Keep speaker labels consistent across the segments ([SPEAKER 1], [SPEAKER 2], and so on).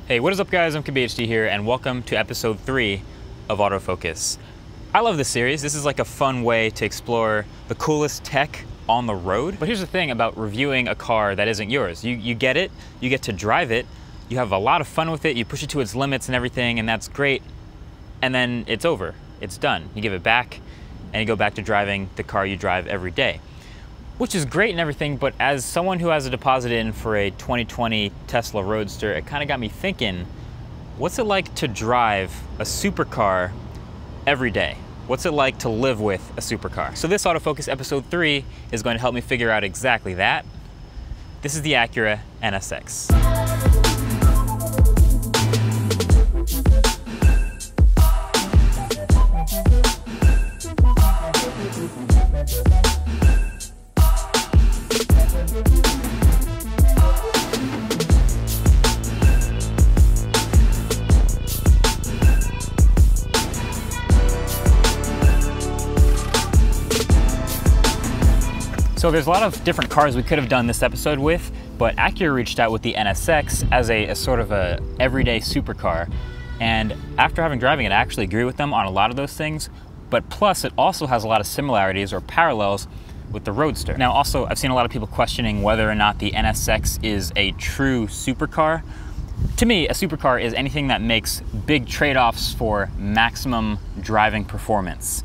[SPEAKER 1] Hey, what is up guys? I'm KBHD here and welcome to episode 3 of Autofocus. I love this series. This is like a fun way to explore the coolest tech on the road. But here's the thing about reviewing a car that isn't yours. You get it, you get to drive it, you have a lot of fun with it, you push it to its limits and everything, and that's great. And then it's over, it's done. You give it back and you go back to driving the car you drive every day. Which is great and everything, but as someone who has a deposit in for a 2020 Tesla Roadster, it kind of got me thinking, what's it like to drive a supercar every day? What's it like to live with a supercar? So this Autofocus episode 3 is going to help me figure out exactly that. This is the Acura NSX. So there's a lot of different cars we could have done this episode with, but Acura reached out with the NSX as a sort of a everyday supercar. And after having driving it, I actually agree with them on a lot of those things, but plus it also has a lot of similarities or parallels with the Roadster. Now also, I've seen a lot of people questioning whether or not the NSX is a true supercar. To me, a supercar is anything that makes big trade-offs for maximum driving performance.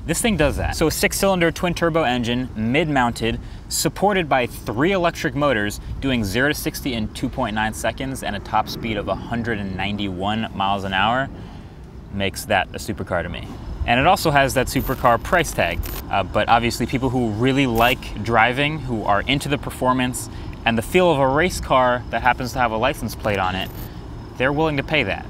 [SPEAKER 1] This thing does that. So a 6-cylinder twin-turbo engine, mid-mounted, supported by 3 electric motors, doing 0 to 60 in 2.9 seconds and a top speed of 191 miles an hour, makes that a supercar to me. And it also has that supercar price tag, but obviously people who really like driving, who are into the performance and the feel of a race car that happens to have a license plate on it, they're willing to pay that.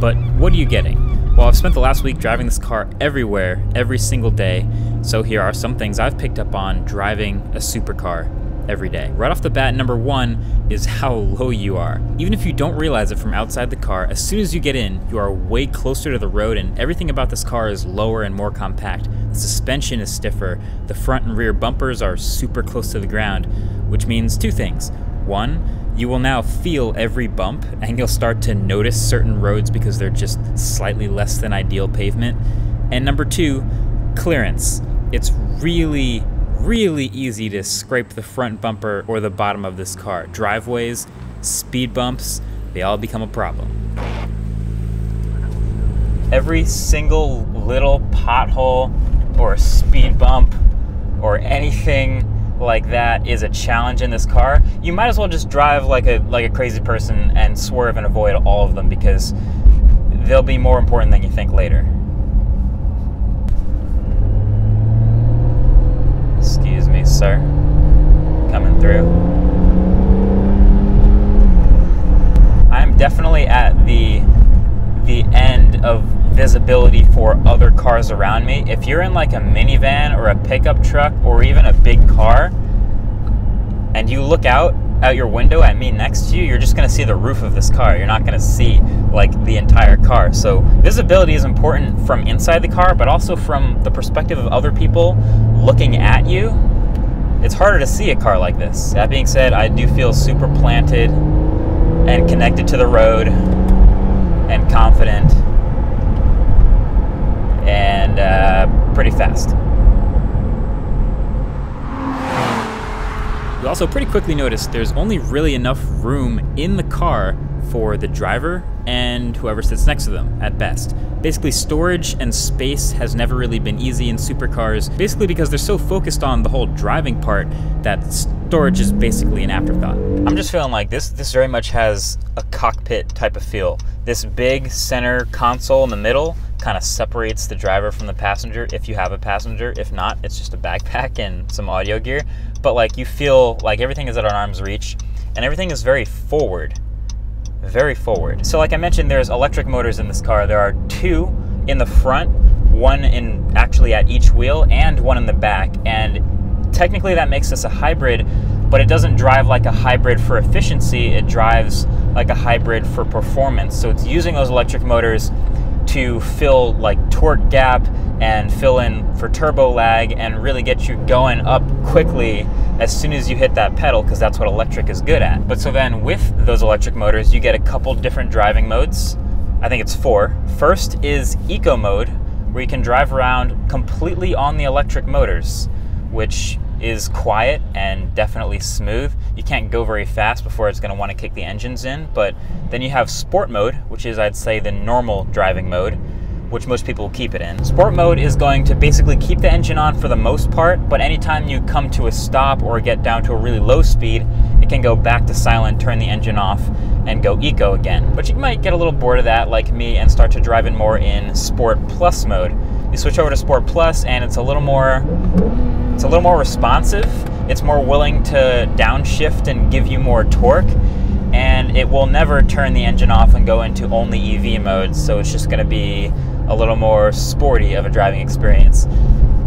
[SPEAKER 1] But what are you getting? Well, I've spent the last week driving this car everywhere, every single day, so here are some things I've picked up on driving a supercar every day. Right off the bat, number 1 is how low you are. Even if you don't realize it from outside the car, as soon as you get in, you are way closer to the road and everything about this car is lower and more compact. The suspension is stiffer, the front and rear bumpers are super close to the ground, which means 2 things. 1, you will now feel every bump and you'll start to notice certain roads because they're just slightly less than ideal pavement. And number 2, clearance. It's really easy to scrape the front bumper or the bottom of this car. Driveways, speed bumps, they all become a problem. Every single little pothole or speed bump or anything like that is a challenge in this car. You might as well just drive like a crazy person and swerve and avoid all of them because they'll be more important than you think later. Excuse me, sir. Coming through. I'm definitely at the end of visibility for other cars around me. If you're in like a minivan or a pickup truck or even a big car and you look out your window at me next to you, you're just gonna see the roof of this car. You're not gonna see like the entire car. So visibility is important from inside the car, but also from the perspective of other people looking at you. It's harder to see a car like this. That being said, I do feel super planted and connected to the road and confident and pretty fast. You also pretty quickly notice there's only really enough room in the car for the driver and whoever sits next to them at best. Basically, storage and space has never really been easy in supercars, basically because they're so focused on the whole driving part that storage is basically an afterthought. I'm just feeling like this very much has a cockpit type of feel. This big center console in the middle kind of separates the driver from the passenger if you have a passenger. If not, it's just a backpack and some audio gear. But like you feel like everything is at an arm's reach and everything is very forward. Very forward. So like I mentioned, there's electric motors in this car. There are 2 in the front, one actually at each wheel and one in the back. And technically that makes this a hybrid, but it doesn't drive like a hybrid for efficiency. It drives like a hybrid for performance. So it's using those electric motors to fill like torque gap and fill in for turbo lag and really get you going up quickly as soon as you hit that pedal, because that's what electric is good at. But so then with those electric motors, you get a couple different driving modes. I think it's 4. First is eco mode, where you can drive around completely on the electric motors, which is quiet and definitely smooth. You can't go very fast before it's going to want to kick the engines in. But then you have sport mode, which is, I'd say, the normal driving mode, which most people will keep it in. Sport mode is going to basically keep the engine on for the most part, but anytime you come to a stop or get down to a really low speed, it can go back to silent, turn the engine off, and go eco again. But you might get a little bored of that like me and start to drive it more in Sport Plus mode. You switch over to Sport Plus and it's a little more responsive. It's more willing to downshift and give you more torque, and it will never turn the engine off and go into only EV mode, so it's just going to be a little more sporty of a driving experience.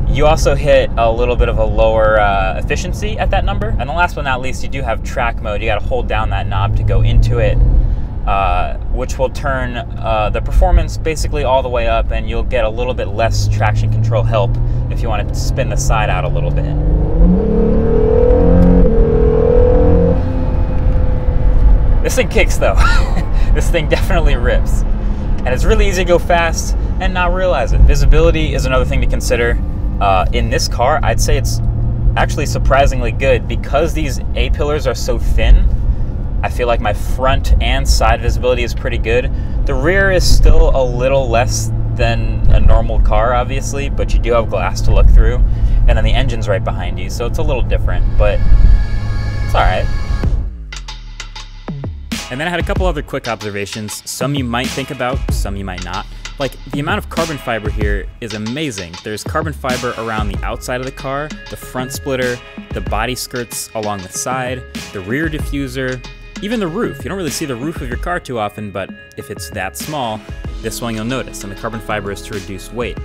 [SPEAKER 1] You also hit a little bit of a lower efficiency at that number. And then last but not least, you do have track mode. You got to hold down that knob to go into it, which will turn the performance basically all the way up, and you'll get a little bit less traction control help if you want to spin the side out a little bit. This thing kicks though. This thing definitely rips. And it's really easy to go fast and not realize it. Visibility is another thing to consider. In this car, I'd say it's actually surprisingly good because these A-pillars are so thin. I feel like my front and side visibility is pretty good. The rear is still a little less than a normal car, obviously, but you do have glass to look through. And then the engine's right behind you, so it's a little different, but it's all right. And then I had a couple other quick observations. Some you might think about, some you might not. Like, the amount of carbon fiber here is amazing. There's carbon fiber around the outside of the car, the front splitter, the body skirts along the side, the rear diffuser, even the roof. You don't really see the roof of your car too often, but if it's that small, this one you'll notice, and the carbon fiber is to reduce weight.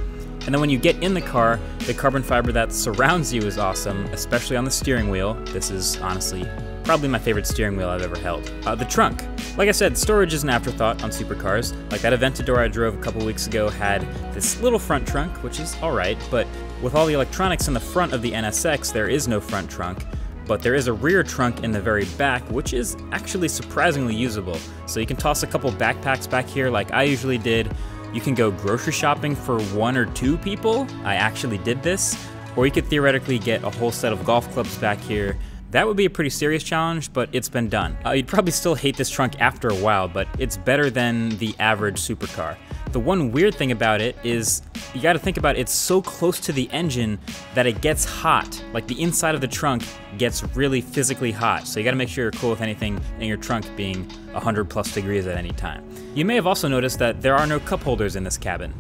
[SPEAKER 1] And then when you get in the car, the carbon fiber that surrounds you is awesome, especially on the steering wheel. This is honestly probably my favorite steering wheel I've ever held. The trunk. Like I said, storage is an afterthought on supercars. Like that Aventador I drove a couple weeks ago had this little front trunk, which is alright, but with all the electronics in the front of the NSX, there is no front trunk. But there is a rear trunk in the very back, which is actually surprisingly usable. So you can toss a couple backpacks back here like I usually did. You can go grocery shopping for 1 or 2 people. I actually did this. Or you could theoretically get a whole set of golf clubs back here. That would be a pretty serious challenge, but it's been done. You'd probably still hate this trunk after a while, but it's better than the average supercar. The one weird thing about it is you gotta think about it's so close to the engine that it gets hot. Like the inside of the trunk gets really physically hot, so you gotta make sure you're cool with anything in your trunk being 100+ degrees at any time. You may have also noticed that there are no cup holders in this cabin.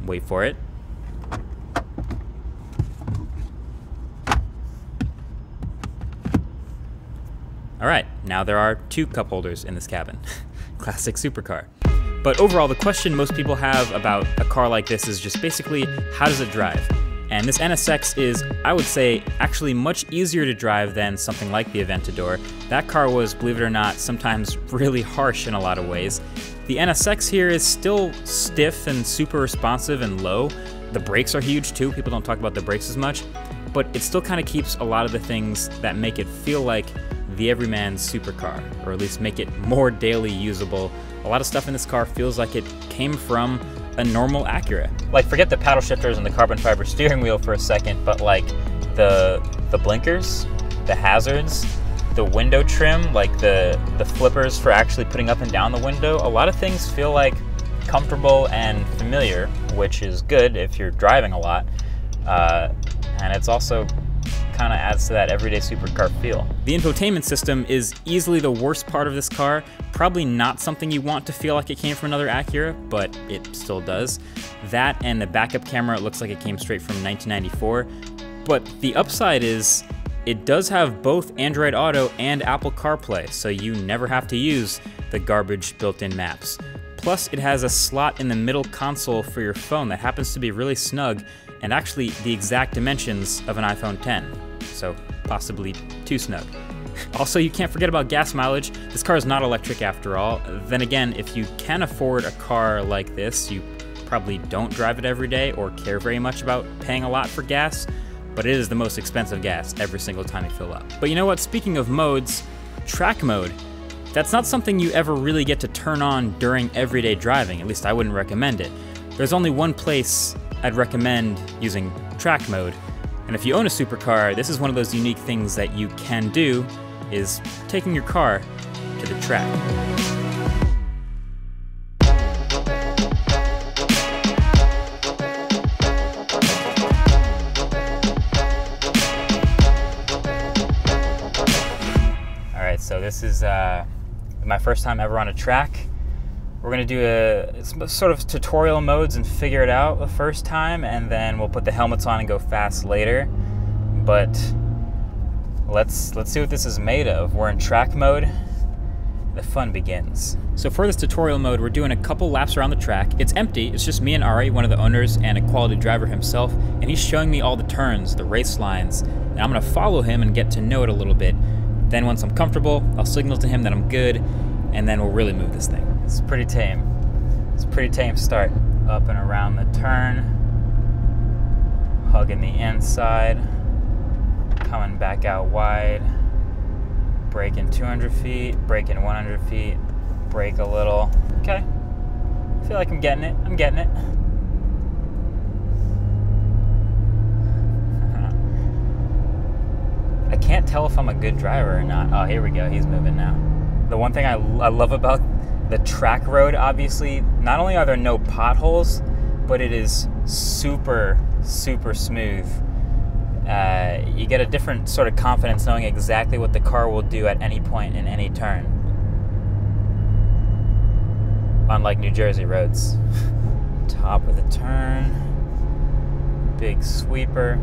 [SPEAKER 1] Wait for it. All right, now there are 2 cup holders in this cabin. Classic supercar. But overall, the question most people have about a car like this is just basically, how does it drive? And this NSX is, I would say, actually much easier to drive than something like the Aventador. That car was, believe it or not, sometimes really harsh in a lot of ways. The NSX here is still stiff and super responsive and low. The brakes are huge too, people don't talk about the brakes as much, but it still kind of keeps a lot of the things that make it feel like the everyman's supercar, or at least make it more daily usable. A lot of stuff in this car feels like it came from a normal Acura. Like, forget the paddle shifters and the carbon fiber steering wheel for a second, but like the blinkers, the hazards, the window trim, like the flippers for actually putting up and down the window, a lot of things feel like comfortable and familiar, which is good if you're driving a lot. And it's also kind of adds to that everyday supercar feel. The infotainment system is easily the worst part of this car. Probably not something you want to feel like it came from another Acura, but it still does. That and the backup camera, it looks like it came straight from 1994. But the upside is it does have both Android Auto and Apple CarPlay, so you never have to use the garbage built-in maps. Plus, it has a slot in the middle console for your phone that happens to be really snug and actually the exact dimensions of an iPhone X, so possibly too snug. Also, you can't forget about gas mileage. This car is not electric after all. Then again, if you can afford a car like this, you probably don't drive it every day or care very much about paying a lot for gas, but it is the most expensive gas every single time you fill up. But you know what, speaking of modes, track mode, that's not something you ever really get to turn on during everyday driving. At least I wouldn't recommend it. There's only one place I'd recommend using track mode, and if you own a supercar, this is one of those unique things that you can do, is taking your car to the track. Alright, so this is my first time ever on a track. We're gonna do a sort of tutorial modes and figure it out the first time, and then we'll put the helmets on and go fast later. But let's see what this is made of. We're in track mode. The fun begins. So for this tutorial mode, we're doing a couple laps around the track. It's empty, it's just me and Ari, one of the owners and a quality driver himself, and he's showing me all the turns, the race lines, and I'm gonna follow him and get to know it a little bit. Then once I'm comfortable, I'll signal to him that I'm good, and then we'll really move this thing. It's pretty tame. It's a pretty tame start. Up and around the turn, hugging the inside, coming back out wide, braking 200 feet, braking 100 feet, brake a little. Okay, I feel like I'm getting it. I'm getting it. I can't tell if I'm a good driver or not. Oh, here we go. He's moving now. The one thing I love about the track road, obviously, not only are there no potholes, but it is super, super smooth. You get a different sort of confidence knowing exactly what the car will do at any point in any turn. Unlike New Jersey roads. Top of the turn, big sweeper.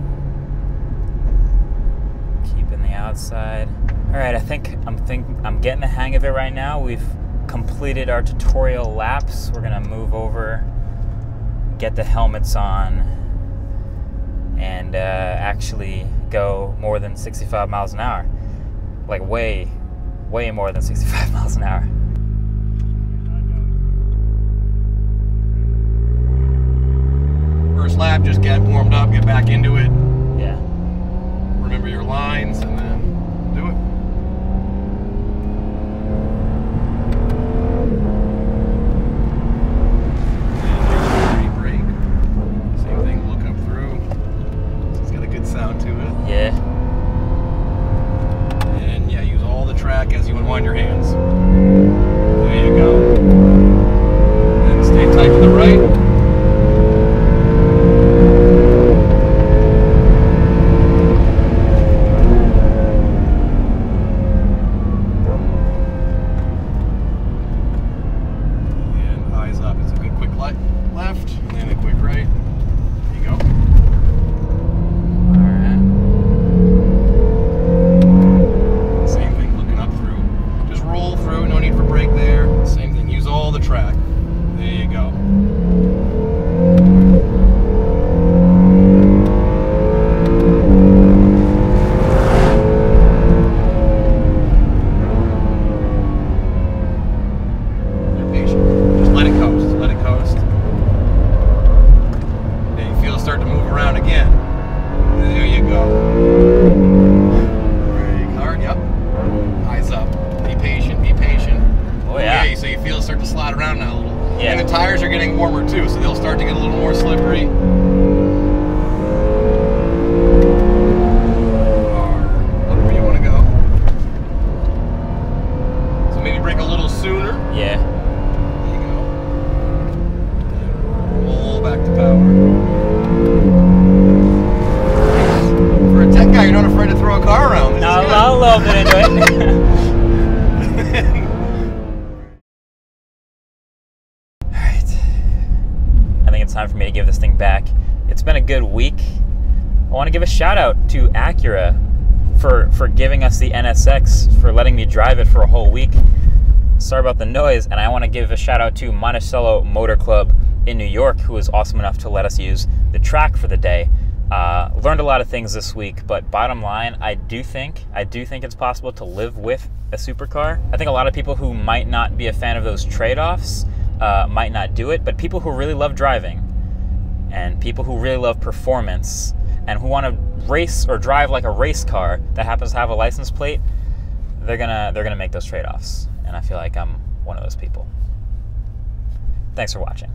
[SPEAKER 1] Keeping the outside. All right, I think I'm getting the hang of it right now. We've completed our tutorial laps. We're gonna move over, get the helmets on, and actually go more than 65 miles an hour. Like way, way more than 65 miles an hour.
[SPEAKER 2] First lap, just get warmed up, get back into it.
[SPEAKER 1] Yeah.
[SPEAKER 2] Remember your lines, and then do it. And brake. Same thing, look up through. It's got a good sound to it.
[SPEAKER 1] Yeah.
[SPEAKER 2] And yeah, use all the track as you unwind your hands. There you go. And stay tight to the right. Left, and then a quick right. There you go.
[SPEAKER 1] Alright.
[SPEAKER 2] Same thing, looking up through. Just roll through, no need for brake there. Same thing, use all the track. There you go. You're patient. Just let it coast. Let it coast. Start to move around again. There you go. Brake hard, yep. Eyes up. Be patient, be patient.
[SPEAKER 1] Oh yeah.
[SPEAKER 2] Okay, so you feel it start to slide around now a little.
[SPEAKER 1] Yeah.
[SPEAKER 2] And the tires are getting warmer too, so they'll start to get a little more slippery. Or wherever you want to go. So maybe brake a little sooner.
[SPEAKER 1] Yeah.
[SPEAKER 2] There you go. And roll back to power. For a tech guy, you're not afraid to throw a car around.
[SPEAKER 1] No, a little bit into it. Alright. I think it's time for me to give this thing back. It's been a good week. I want to give a shout out to Acura for giving us the NSX, for letting me drive it for a whole week. Sorry about the noise, and I want to give a shout out to Monticello Motor Club in New York, who was awesome enough to let us use the track for the day. Learned a lot of things this week, but bottom line, I do think it's possible to live with a supercar. I think a lot of people who might not be a fan of those trade-offs might not do it, but people who really love driving and people who really love performance and who want to race or drive like a race car that happens to have a license plate, they're gonna make those trade-offs, and I feel like I'm one of those people. Thanks for watching.